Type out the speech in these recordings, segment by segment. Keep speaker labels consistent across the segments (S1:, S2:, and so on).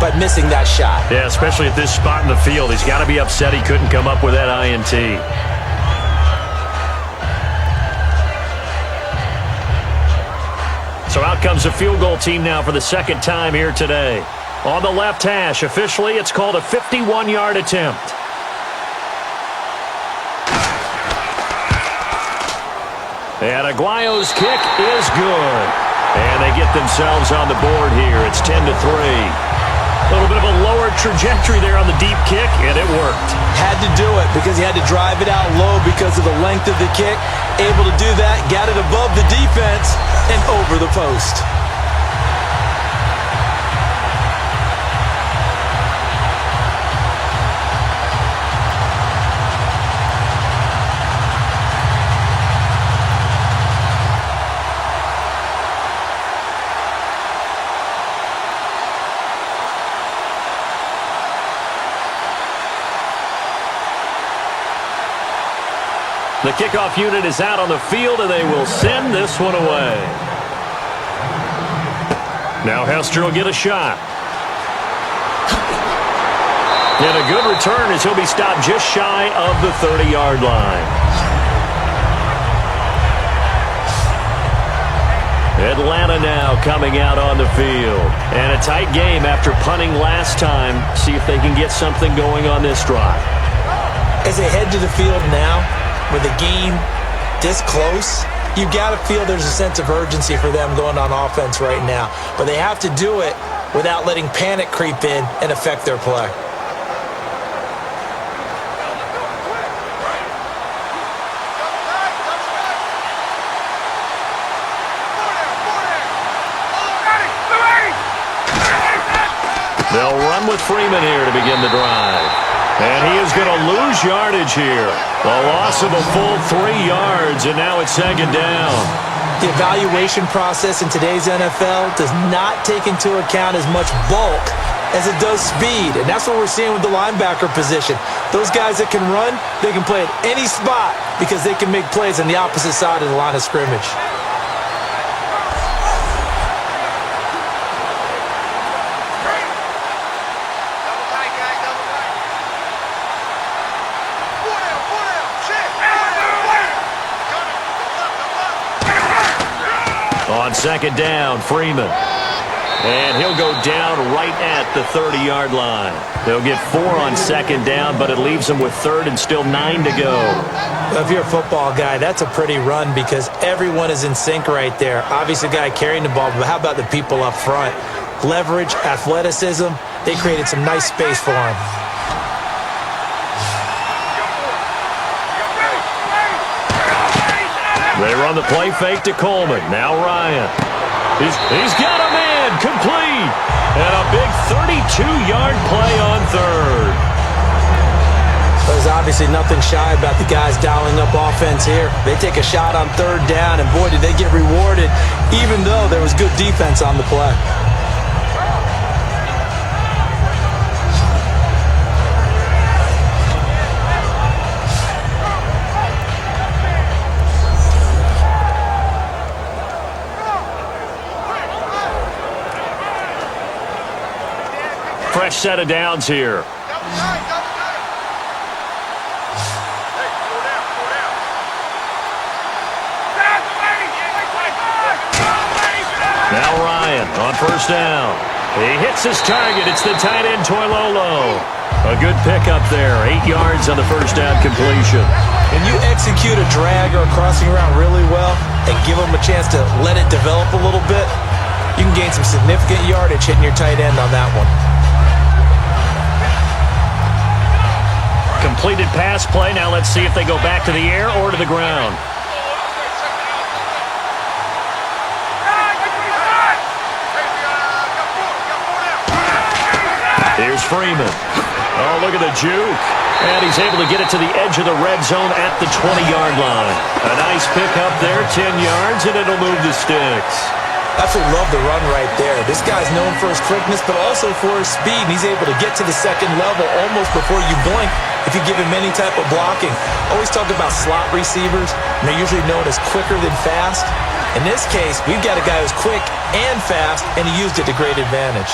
S1: by missing that shot.
S2: Yeah, especially at this spot in the field. He's got to be upset he couldn't come up with that INT. So out comes the field goal team now for the second time here today. On the left hash, officially, it's called a 51-yard attempt. And Aguayo's kick is good. And they get themselves on the board here. It's 10-3. A little bit of a lower trajectory there on the deep kick, and it worked.
S1: Had to do it because he had to drive it out low because of the length of the kick. Able to do that, got it above the defense and over the post.
S2: The kickoff unit is out on the field, and they will send this one away. Now Hester will get a shot. And a good return as he'll be stopped just shy of the 30-yard line. Atlanta now coming out on the field. And a tight game after punting last time. See if they can get something going on this drive.
S1: As they head to the field now, with the game this close, you got to feel there's a sense of urgency for them going on offense right now. But they have to do it without letting panic creep in and affect their play.
S2: They'll run with Freeman here to begin the drive. And he is going to lose yardage here. A loss of a full 3 yards, and now it's second down.
S1: The evaluation process in today's NFL does not take into account as much bulk as it does speed, and that's what we're seeing with the linebacker position. Those guys that can run, they can play at any spot because they can make plays on the opposite side of the line of scrimmage.
S2: On second down, Freeman. And he'll go down right at the 30-yard line. They'll get 4 on second down, but it leaves them with third and still 9 to go.
S1: Well, if you're a football guy, that's a pretty run because everyone is in sync right there. Obviously, the guy carrying the ball, but how about the people up front? Leverage, athleticism, they created some nice space for him.
S2: They run the play fake to Coleman. Now Ryan. He's got a man. Complete. And a big 32-yard play on third.
S1: There's obviously nothing shy about the guys dialing up offense here. They take a shot on third down, and boy, did they get rewarded, even though there was good defense on the play.
S2: Fresh set of downs here. Now Ryan on first down. He hits his target. It's the tight end, Toilolo. A good pickup there. 8 yards on the first down completion.
S1: When you execute a drag or a crossing route really well and give them a chance to let it develop a little bit, you can gain some significant yardage hitting your tight end on that one.
S2: Completed pass play. Now let's see if they go back to the air or to the ground. Here's Freeman. Oh, look at the juke. And he's able to get it to the edge of the red zone at the 20-yard line. A nice pickup there, 10 yards, and it'll move the sticks.
S1: Absolutely love the run right there. This guy's known for his quickness, but also for his speed. And he's able to get to the second level almost before you blink if you give him any type of blocking. Always talk about slot receivers, and they're usually known as quicker than fast. In this case, we've got a guy who's quick and fast, and he used it to great advantage.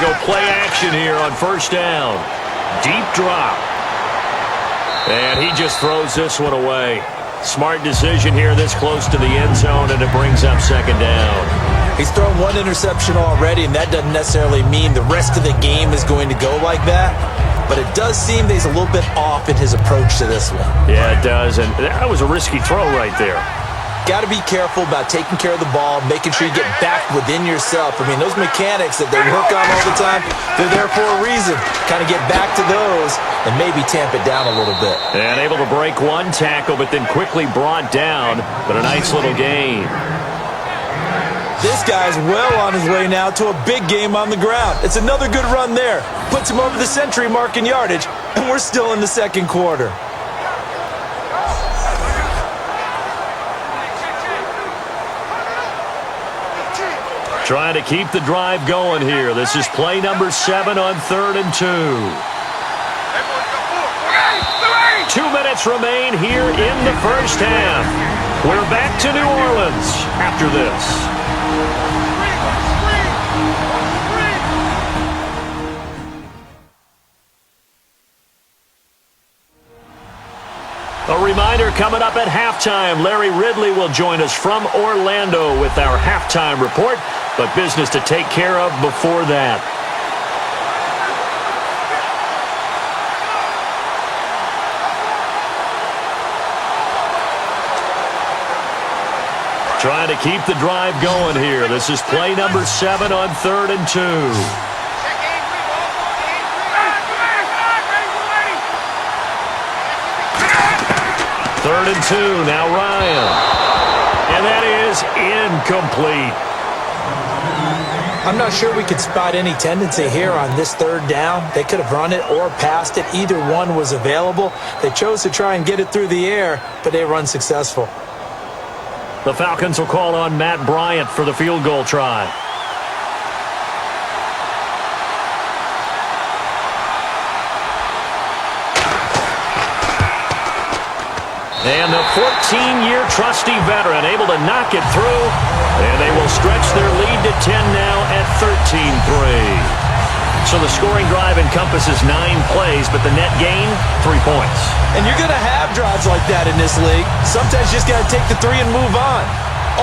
S2: go play action here on first down. Deep drop. And he just throws this one away. Smart decision here this close to the end zone, and it brings up second down.
S1: He's thrown one interception already, and that doesn't necessarily mean the rest of the game is going to go like that. But it does seem that he's a little bit off in his approach to this one.
S2: Yeah, it does, and that was a risky throw right there.
S1: Got to be careful about taking care of the ball, making sure you get back within yourself. I mean, those mechanics that they work on all the time, they're there for a reason. Kind of get back to those and maybe tamp it down a little bit.
S2: And able to break one tackle, but then quickly brought down. But a nice little gain.
S1: This guy's well on his way now to a big game on the ground. It's another good run there. Puts him over the century mark in yardage, and we're still in the second quarter.
S2: Trying to keep the drive going here. This is play number 7 on 3rd and 2. 2 minutes remain here in the first half. We're back to New Orleans after this. A reminder coming up at halftime. Larry Ridley will join us from Orlando with our halftime report, but business to take care of before that. Trying to keep the drive going here. This is play number 7 on 3rd and 2. 3rd and 2, now Ryan. And that is incomplete.
S1: I'm not sure we could spot any tendency here on this 3rd down. They could have run it or passed it. Either one was available. They chose to try and get it through the air, but they were unsuccessful.
S2: The Falcons will call on Matt Bryant for the field goal try. And the 14-year trusty veteran able to knock it through. And they will stretch their lead to 10 now at 13-3. So the scoring drive encompasses 9 plays, but the net gain, 3 points.
S1: And you're going to have drives like that in this league. Sometimes you just got to take the 3 and move on.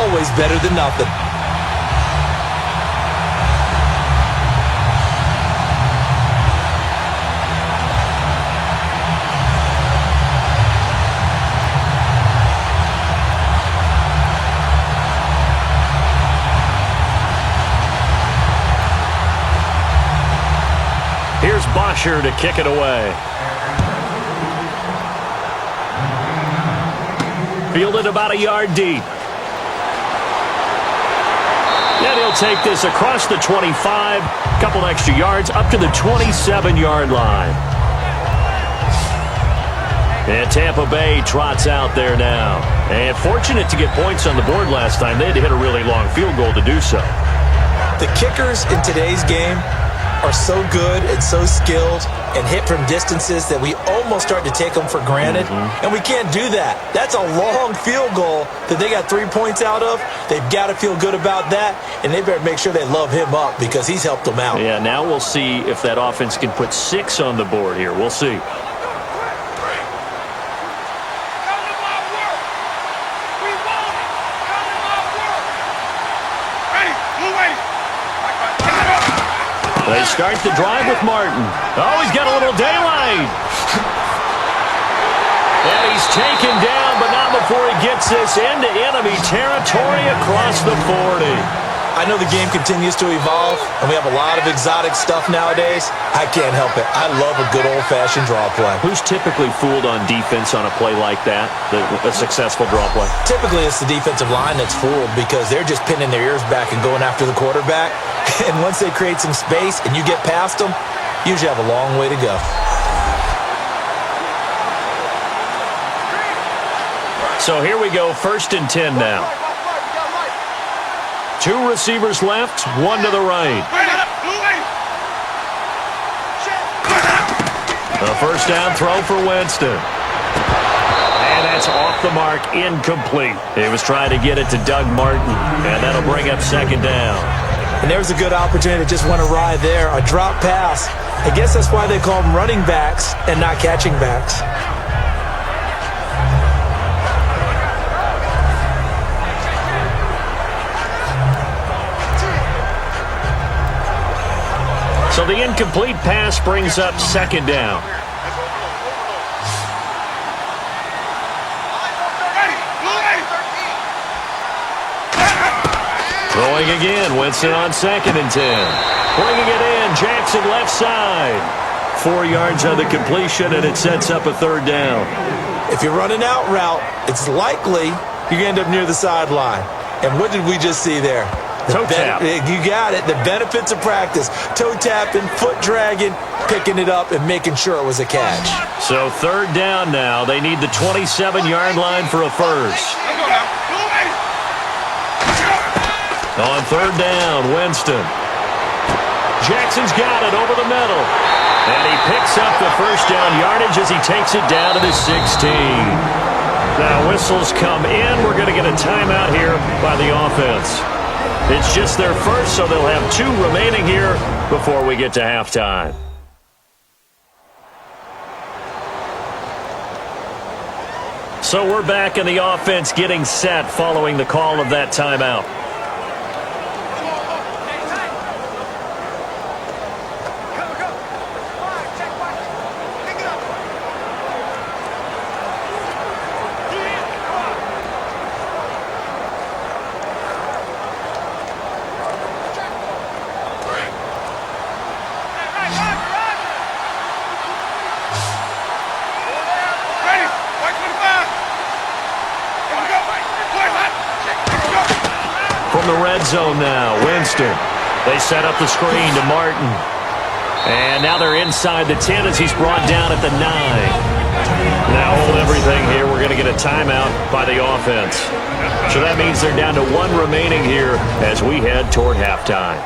S1: Always better than nothing.
S2: Here's Bosher to kick it away. Fielded about a yard deep. And he'll take this across the 25. Couple extra yards up to the 27-yard line. And Tampa Bay trots out there now. And fortunate to get points on the board last time. They had to hit a really long field goal to do so.
S1: The kickers in today's game are so good and so skilled and hit from distances that we almost start to take them for granted. And we can't do that. That's a long field goal that they got 3 points out of. They've got to feel good about that, and they better make sure they love him up because he's helped them out.
S2: Yeah, now we'll see if that offense can put 6 on the board here. We'll see. They start the drive with Martin. Oh, he's got a little daylight. And he's taken down, but not before he gets this into enemy territory across the 40.
S1: I know the game continues to evolve, and we have a lot of exotic stuff nowadays. I can't help it. I love a good old-fashioned draw play.
S2: Who's typically fooled on defense on a play like that, a successful draw play?
S1: Typically, it's the defensive line that's fooled because they're just pinning their ears back and going after the quarterback. And once they create some space and you get past them, you usually have a long way to go.
S2: So here we go, 1st and 10 now. 2 receivers left, 1 to the right. A first down throw for Winston. And that's off the mark, incomplete. He was trying to get it to Doug Martin, and that'll bring up 2nd down.
S1: And there's a good opportunity to just want to ride there. A drop pass. I guess that's why they call them running backs and not catching backs.
S2: So the incomplete pass brings up second down. Throwing again, Winston on 2nd and 10. Bringing it in, Jackson left side. 4 yards on the completion, and it sets up a 3rd down.
S1: If you're running out route, it's likely you're going to end up near the sideline. And what did we just see there?
S2: Toe tap.
S1: You got it. The benefits of practice. Toe tapping, foot dragging, picking it up, and making sure it was a catch.
S2: So 3rd down now. They need the 27-yard line for a first. On 3rd down, Winston. Jackson's got it over the middle. And he picks up the first down yardage as he takes it down to the 16. Now whistles come in. We're going to get a timeout here by the offense. It's just their first, so they'll have 2 remaining here before we get to halftime. So we're back in the offense getting set following the call of that timeout. From the red zone now, Winston. They set up the screen to Martin. And now they're inside the 10 as he's brought down at the 9. Now hold everything here. We're going to get a timeout by the offense. So that means they're down to 1 remaining here as we head toward halftime.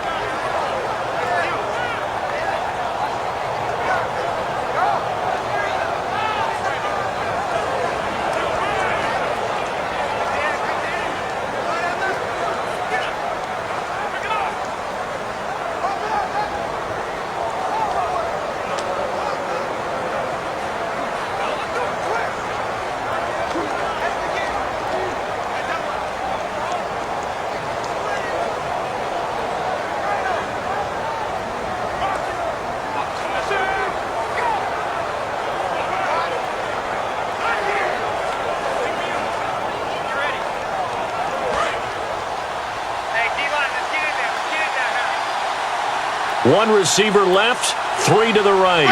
S2: One receiver left, 3 to the right.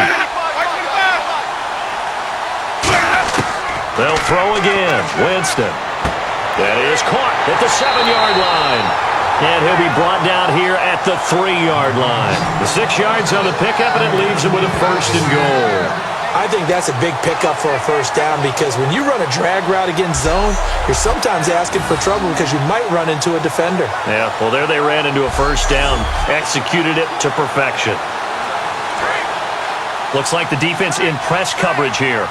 S2: They'll throw again. Winston. That is caught at the 7-yard line. And he'll be brought down here at the 3-yard line. The 6 yards on the pickup, and it leaves him with a 1st and goal.
S1: I think that's a big pickup for a first down because when you run a drag route against zone, you're sometimes asking for trouble because you might run into a defender.
S2: Yeah, well, there they ran into a first down, executed it to perfection. Looks like the defense in press coverage here.